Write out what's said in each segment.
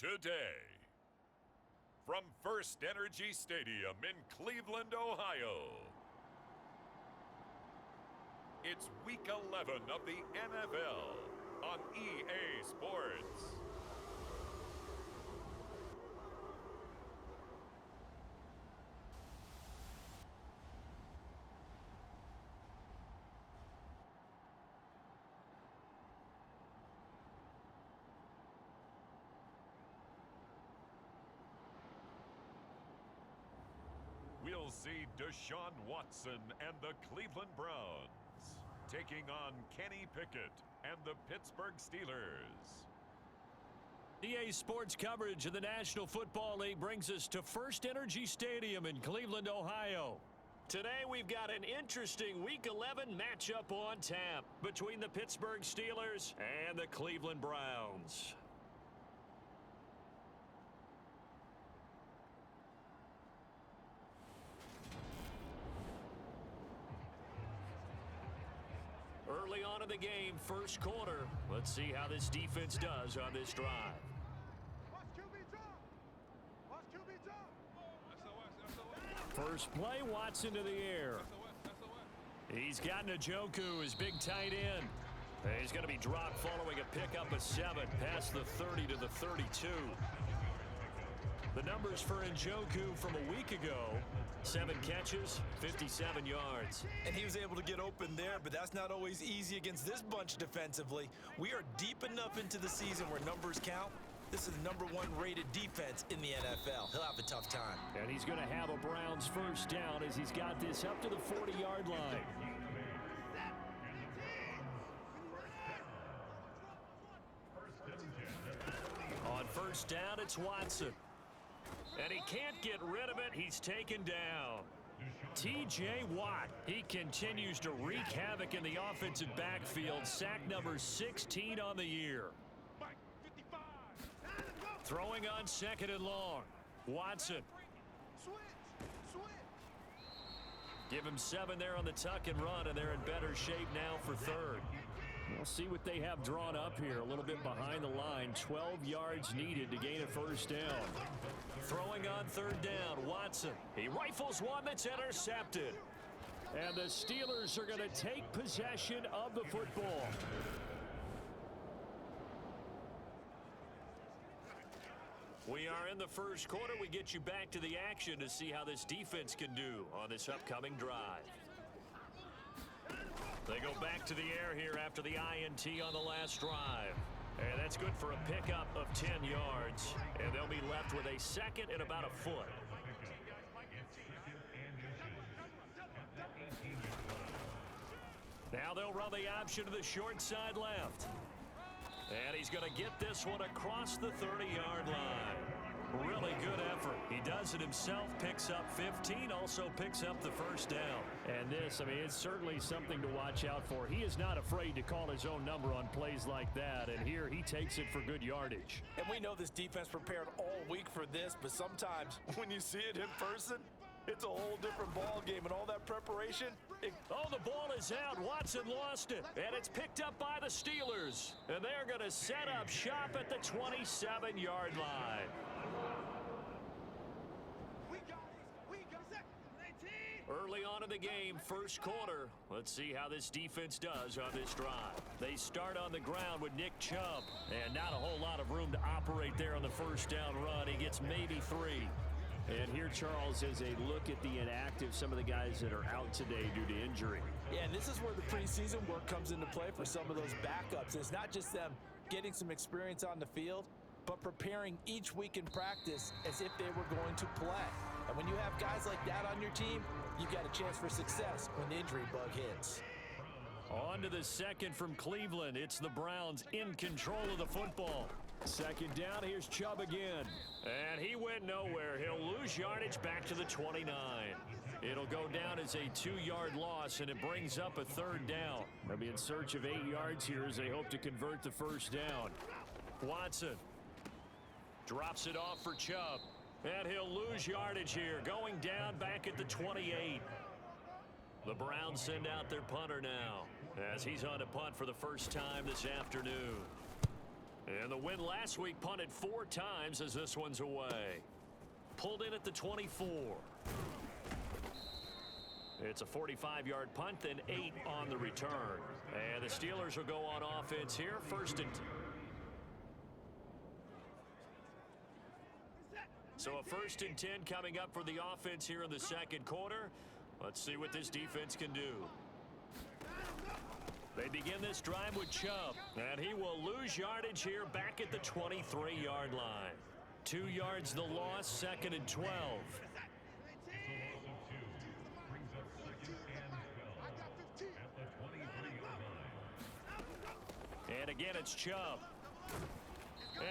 today. From First Energy Stadium in Cleveland, Ohio, it's Week 11 of the NFL on EA Sports. We'll see Deshaun Watson and the Cleveland Browns taking on Kenny Pickett and the Pittsburgh Steelers. EA Sports coverage of the National Football League brings us to First Energy Stadium in Cleveland, Ohio. Today we've got an interesting Week 11 matchup on tap between the Pittsburgh Steelers and the Cleveland Browns. Early on in the game, first quarter. Let's see how this defense does on this drive. First play, Watson to the air. He's got Njoku, his big tight end. He's going to be dropped following a pickup of 7, past the 30 to the 32. The numbers for Njoku from a week ago: 7 catches, 57 yards. And he was able to get open there, but that's not always easy against this bunch defensively. We are deep enough into the season where numbers count. This is the #1 rated defense in the NFL. He'll have a tough time. And he's going to have a Browns first down as he's got this up to the 40-yard line. On first down, it's Watson. And he can't get rid of it. He's taken down. T.J. Watt, he continues to wreak havoc in the offensive backfield. Sack number 16 on the year. Throwing on second and long. Watson. Give him 7 there on the tuck and run, and they're in better shape now for third. We'll see what they have drawn up here. A little bit behind the line. 12 yards needed to gain a first down. Throwing on third down, Watson. He rifles one that's intercepted. And the Steelers are going to take possession of the football. We are in the first quarter. We get you back to the action to see how this defense can do on this upcoming drive. They go back to the air here after the INT on the last drive. And that's good for a pickup of 10 yards. And they'll be left with a second and about a foot. Now they'll run the option to the short side left. And he's going to get this one across the 30-yard line. Really good effort. He does it himself, picks up 15, also picks up the first down. And this, I mean, it's certainly something to watch out for. He is not afraid to call his own number on plays like that, and here he takes it for good yardage. And we know this defense prepared all week for this, but sometimes when you see it in person, it's a whole different ball game, and all that preparation. Oh, the ball is out. Watson lost it, and it's picked up by the Steelers. And they're going to set up shop at the 27-yard line. Early on in the game, first quarter. Let's see how this defense does on this drive. They start on the ground with Nick Chubb, and not a whole lot of room to operate there on the first down run. He gets maybe 3. And here, Charles, is a look at the inactive, some of the guys that are out today due to injury. Yeah, and this is where the preseason work comes into play for some of those backups. It's not just them getting some experience on the field, but preparing each week in practice as if they were going to play. And when you have guys like that on your team, you've got a chance for success when the injury bug hits. On to the second from Cleveland. It's the Browns in control of the football. Second down, here's Chubb again. And he went nowhere. He'll lose yardage back to the 29. It'll go down as a 2-yard loss, and it brings up a third down. They'll be in search of 8 yards here as they hope to convert the first down. Watson drops it off for Chubb. And he'll lose yardage here, going down back at the 28. The Browns send out their punter now as he's on a punt for the first time this afternoon. And the win last week punted 4 times as this one's away. Pulled in at the 24. It's a 45-yard punt, then 8 on the return. And the Steelers will go on offense here, 1st and 10. So a 1st and 10 coming up for the offense here in the second quarter. Let's see what this defense can do. They begin this drive with Chubb, and he will lose yardage here back at the 23-yard line. 2 yards the loss, 2nd and 12. And again, it's Chubb.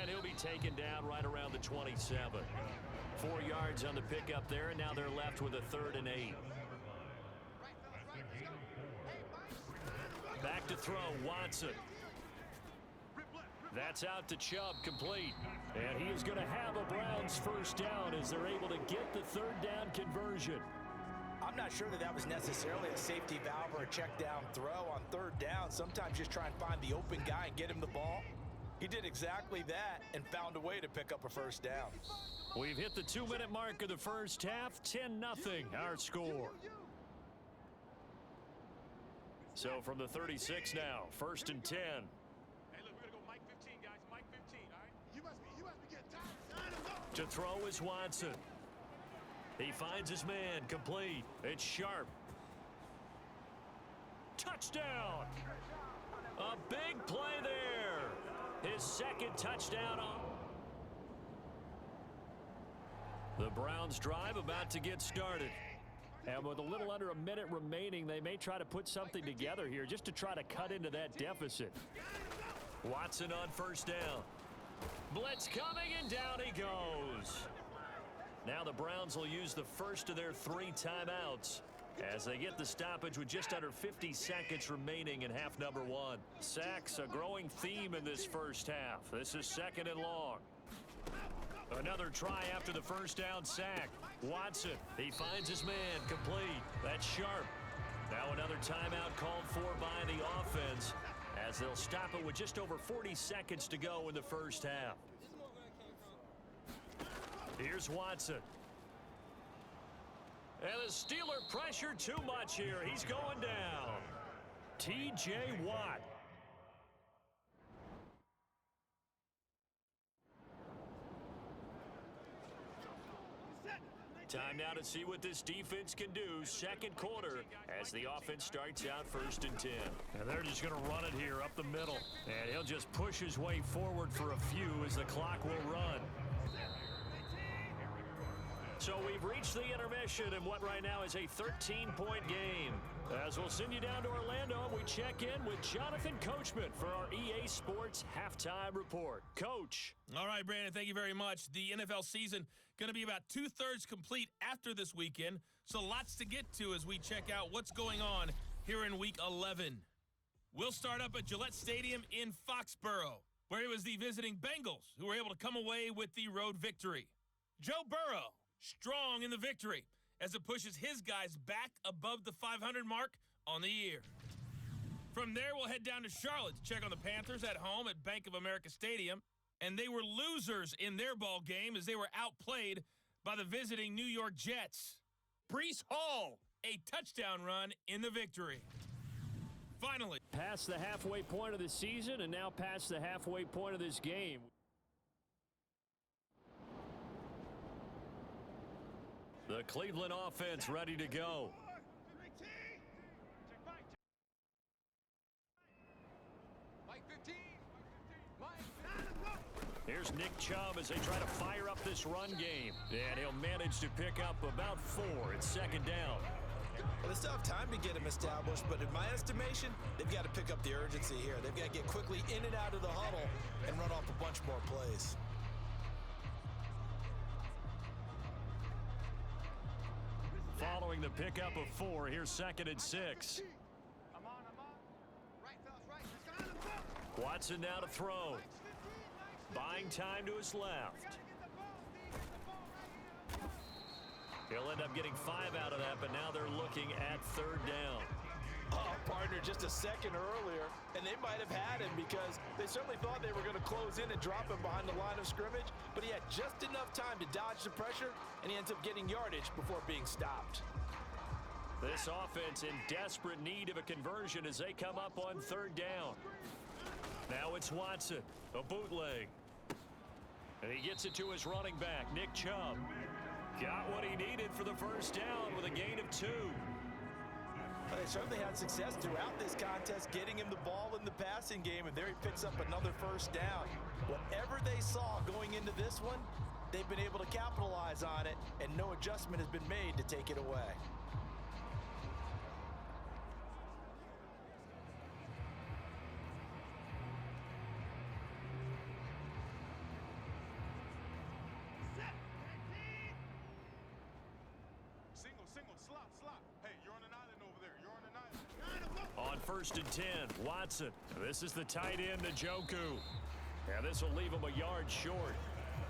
And he'll be taken down right around the 27. 4 yards on the pickup there, and now they're left with a 3rd and 8. Back to throw, Watson. That's out to Chubb, complete. And he is going to have a Browns 1st down as they're able to get the 3rd down conversion. I'm not sure that was necessarily a safety valve or a check down throw on 3rd down. Sometimes just try and find the open guy and get him the ball. He did exactly that and found a way to pick up a 1st down. We've hit the 2-minute mark of the first half. 10-0 our score. So from the 36 now, 1st and 10. Hey, look, we're going to go Mike 15, guys. Mike 15, all right? You must be getting tired. To throw is Watson. He finds his man, complete. It's Sharp. Touchdown! A big play there. His 2nd touchdown. The Browns drive about to get started. And with a little under a minute remaining, they may try to put something together here just to try to cut into that deficit. Watson on 1st down. Blitz coming, and down he goes. Now the Browns will use the first of their 3 timeouts as they get the stoppage with just under 50 seconds remaining in half number 1. Sacks, a growing theme in this first half. This is 2nd and long. Another try after the 1st down sack. Watson, he finds his man, complete. That's Sharp. Now another timeout called for by the offense as they'll stop it with just over 40 seconds to go in the first half. Here's Watson. And the Steeler pressure too much here. He's going down. T.J. Watt. Time now to see what this defense can do. 2nd quarter as the offense starts out 1st and 10. And they're just going to run it here up the middle. And he'll just push his way forward for a few as the clock will run. So we've reached the intermission in what right now is a 13-point game. As we'll send you down to Orlando, we check in with Jonathan Coachman for our EA Sports Halftime Report. Coach. All right, Brandon, thank you very much. The NFL season going to be about 2/3 complete after this weekend, so lots to get to as we check out what's going on here in Week 11. We'll start up at Gillette Stadium in Foxborough, where it was the visiting Bengals who were able to come away with the road victory. Joe Burrow, strong in the victory as it pushes his guys back above the 500 mark on the year. From there, we'll head down to Charlotte to check on the Panthers at home at Bank of America Stadium. And they were losers in their ball game as they were outplayed by the visiting New York Jets. Breece Hall, a touchdown run in the victory. Finally, past the halfway point of the season and now past the halfway point of this game. The Cleveland offense ready to go. Here's Nick Chubb as they try to fire up this run game. And he'll manage to pick up about 4. It's 2nd down. Well, they still have time to get him established, but in my estimation, they've got to pick up the urgency here. They've got to get quickly in and out of the huddle and run off a bunch more plays. Following the pickup of 4, here's 2nd and 6. Watson now to throw. Buying time to his left. He'll end up getting 5 out of that, but now they're looking at 3rd down. partner just a second earlier, and they might have had him because they certainly thought they were going to close in and drop him behind the line of scrimmage, but he had just enough time to dodge the pressure, and he ends up getting yardage before being stopped. This offense in desperate need of a conversion as they come up on third down. Now it's Watson, a bootleg. And he gets it to his running back, Nick Chubb. Got what he needed for the first down with a gain of 2. Well, they certainly had success throughout this contest getting him the ball in the passing game, and there he picks up another first down. Whatever they saw going into this one, they've been able to capitalize on it, and no adjustment has been made to take it away. On 1st and 10, Watson. This is the tight end, Njoku. Yeah, this will leave him a yard short.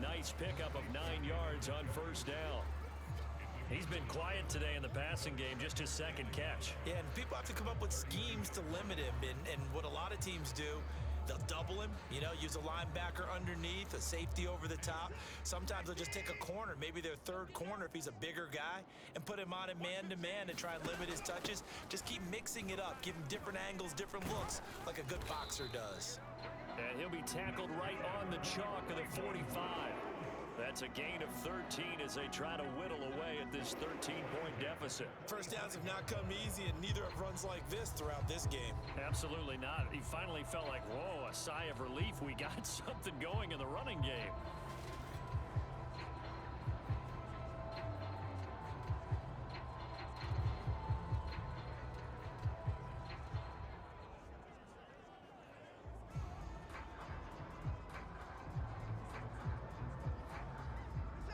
Nice pickup of 9 yards on first down. He's been quiet today in the passing game, just his second catch. Yeah, and people have to come up with schemes to limit him, and what a lot of teams do, they'll double him, use a linebacker underneath, a safety over the top. Sometimes they'll just take a corner, maybe their third corner if he's a bigger guy, and put him on a man-to-man and try and limit his touches. Just keep mixing it up, give him different angles, different looks, like a good boxer does. And he'll be tackled right on the chalk of the 45. That's a gain of 13 as they try to whittle away at this 13-point deficit. First downs have not come easy, and neither have runs like this throughout this game. Absolutely not. He finally felt like, whoa, a sigh of relief. We got something going in the running game.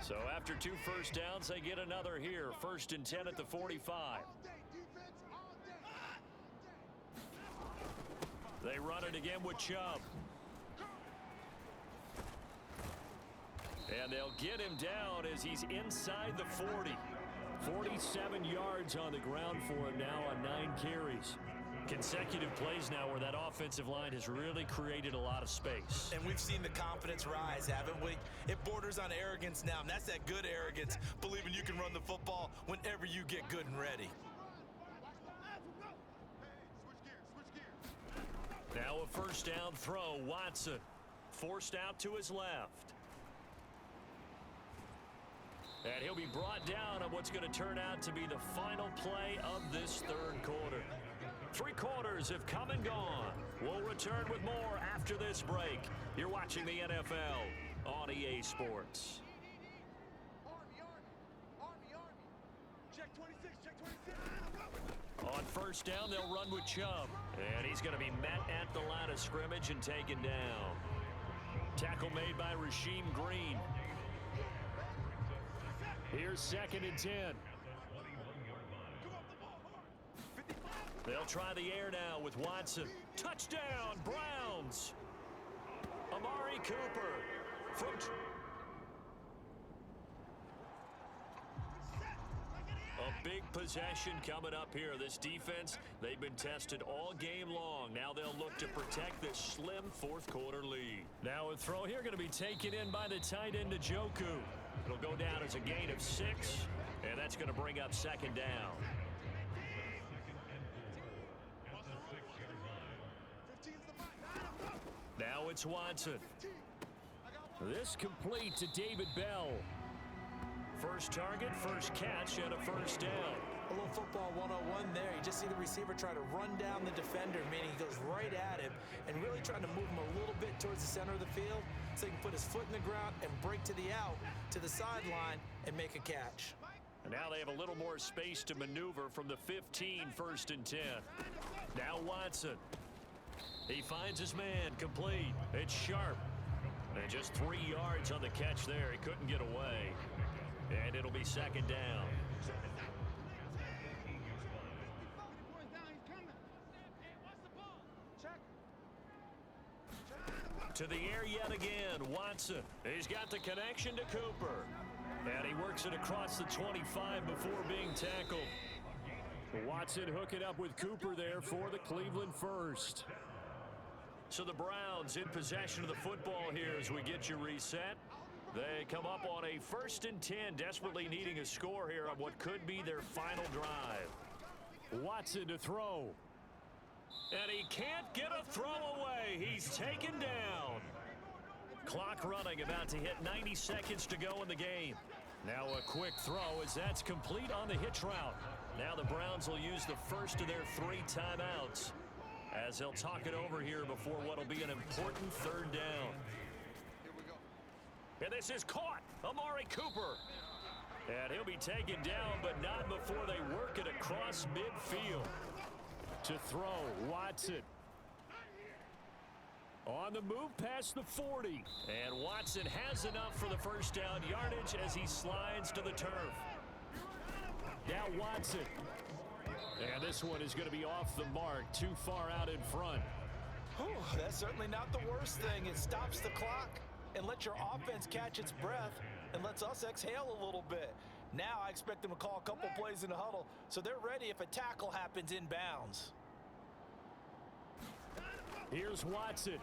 So after 2 first downs, they get another here. 1st and 10 at the 45. They run it again with Chubb. And they'll get him down as he's inside the 40. 47 yards on the ground for him now on 9 carries. Consecutive plays now where that offensive line has really created a lot of space. And we've seen the confidence rise, haven't we? It borders on arrogance now, and that's that good arrogance, believing you can run the football whenever you get good and ready. Now a first down throw, Watson. Forced out to his left. And he'll be brought down on what's going to turn out to be the final play of this third quarter. 3 quarters have come and gone. We'll return with more after this break. You're watching the NFL on EA Sports. Check 26, check 26. On first down, they'll run with Chubb. And he's going to be met at the line of scrimmage and taken down. Tackle made by Rasheem Green. Here's 2nd and 10. They'll try the air now with Watson. Touchdown, Browns. Amari Cooper from... A big possession coming up here. This defense, they've been tested all game long. Now they'll look to protect this slim 4th quarter lead. Now a throw here going to be taken in by the tight end, Njoku. It'll go down as a gain of 6, and that's going to bring up 2nd down. Now it's Watson. This complete to David Bell. First target, first catch, and a first down. A little football 101 there. You just see the receiver try to run down the defender, meaning he goes right at him and really trying to move him a little bit towards the center of the field so he can put his foot in the ground and break to the out, to the sideline, and make a catch. And now they have a little more space to maneuver from the 15, 1st and 10. Now Watson. He finds his man, complete. It's Sharp. And just 3 yards on the catch there. He couldn't get away. And it'll be 2nd down. To the air yet again, Watson. He's got the connection to Cooper. And he works it across the 25 before being tackled. Watson hooking up with Cooper there for the Cleveland first. So the Browns in possession of the football here as we get you reset. They come up on a 1st and 10, desperately needing a score here on what could be their final drive. Watson to throw. And he can't get a throw away. He's taken down. Clock running, about to hit 90 seconds to go in the game. Now a quick throw as that's complete on the hitch route. Now the Browns will use the first of their 3 timeouts as they'll talk it over here before what will be an important 3rd down. And this is caught. Amari Cooper. And he'll be taken down, but not before they work it across midfield. To throw, Watson. On the move past the 40. And Watson has enough for the first down yardage as he slides to the turf. Now Watson. And this one is going to be off the mark, too far out in front. That's certainly not the worst thing. It stops the clock and lets your offense catch its breath and lets us exhale a little bit. Now I expect them to call a couple plays in the huddle so they're ready if a tackle happens inbounds. Here's Watson.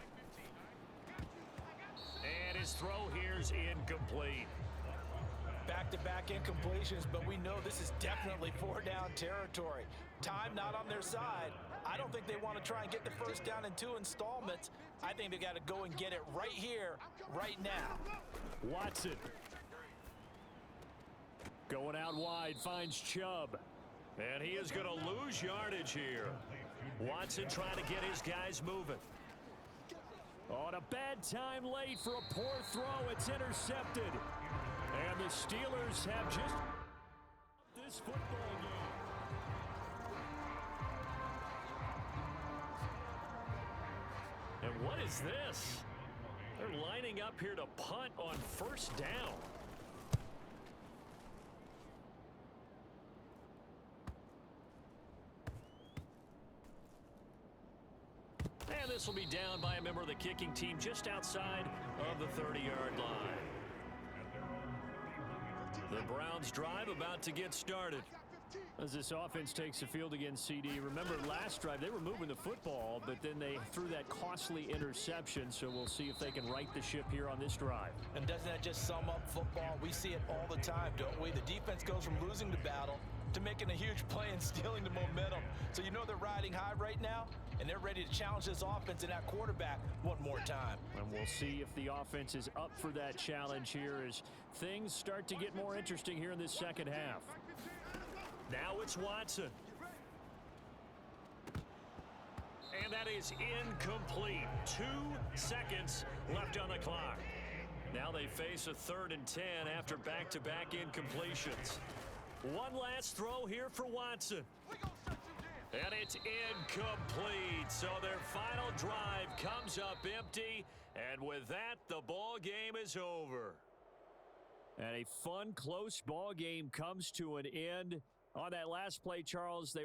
And his throw here's incomplete. Back-to-back incompletions, but we know this is definitely 4-down territory. Time not on their side. I don't think they want to try and get the first down in 2 installments. I think they got to go and get it right here, right now. Watson. Going out wide, finds Chubb. And he is going to lose yardage here. Watson trying to get his guys moving. On a bad time late for a poor throw. It's intercepted. And the Steelers have just this football game. And what is this? They're lining up here to punt on 1st down. And this will be down by a member of the kicking team just outside of the 30-yard line. The Browns drive about to get started. As this offense takes the field against CD, remember last drive they were moving the football, but then they threw that costly interception, so we'll see if they can right the ship here on this drive. And doesn't that just sum up football? We see it all the time, don't we? The defense goes from losing the battle to making a huge play and stealing the momentum. So you know they're riding high right now, and they're ready to challenge this offense and that quarterback one more time. And we'll see if the offense is up for that challenge here as things start to get more interesting here in this second half. Now it's Watson. And that is incomplete. 2 seconds left on the clock. Now they face a 3rd and 10 after back-to-back incompletions. One last throw here for Watson. And it's incomplete. So their final drive comes up empty. And with that, the ball game is over. And a fun, close ball game comes to an end. On that last play, Charles, they